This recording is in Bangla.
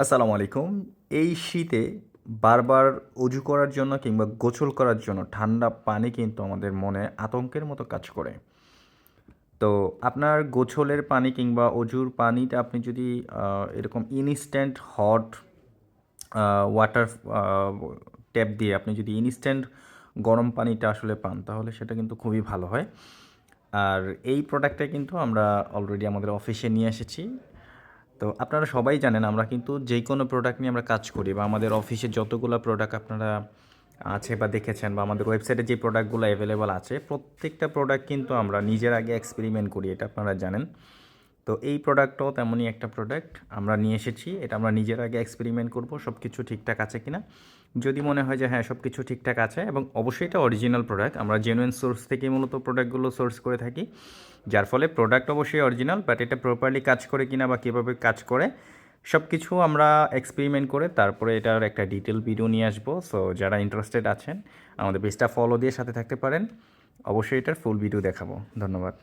আসসালামু আলাইকুম। এই শীতে বারবার অজু করার জন্য কিংবা গোসল করার জন্য ঠান্ডা পানি কিন্তু আমাদের মনে আতঙ্কের মতো কাজ করে। তো আপনার গোসলের পানি কিংবা অজুর পানিটা আপনি যদি এরকম ইনস্ট্যান্ট হট ওয়াটার আ ট্যাপ দিয়ে আপনি যদি ইনস্ট্যান্ট গরম পানিটা আসলে পান, তাহলে সেটা কিন্তু খুবই ভালো হয়। আর এই প্রোডাক্টটা কিন্তু আমরা অলরেডি আমাদের অফিসে নিয়ে এসেছি। তো আপনারা সবাই জানেন আমরা কিন্তু যেকোনো প্রোডাক্ট নিয়ে আমরা কাজ করি বা আমাদের অফিসে যতগুলা প্রোডাক্ট আপনারা আছে বা দেখেছেন বা আমাদের ওয়েবসাইটে যে প্রোডাক্টগুলো অ্যাভেলেবল আছে, প্রত্যেকটা প্রোডাক্ট কিন্তু আমরা নিজের আগে এক্সপেরিমেন্ট করি। এটা আপনারা জানেন। তো এই প্রোডাক্টটাও তেমনই একটা প্রোডাক্ট আমরা নিয়ে এসেছি। এটা আমরা নিজের আগে এক্সপেরিমেন্ট করব সব কিছু ঠিকঠাক আছে কিনা। যদি মনে হয় যে হ্যাঁ, সব কিছু ঠিকঠাক আছে এবং অবশ্যই এটা অরিজিনাল প্রোডাক্ট। আমরা জেনুইন সোর্স থেকেই মূলত প্রোডাক্টগুলো সোর্স করে থাকি। যার ফলে প্রোডাক্ট অবশ্যই অরিজিনাল, বাট এটা প্রপারলি কাজ করে কিনা বা কীভাবে কাজ করে সব কিছু আমরা এক্সপেরিমেন্ট করে তারপরে এটার একটা ডিটেল ভিডিও নিয়ে আসবো। সো যারা ইন্টারেস্টেড আছেন আমাদের পেজটা ফলো দিয়ে সাথে থাকতে পারেন। অবশ্যই এটার ফুল ভিডিও দেখাবো। ধন্যবাদ।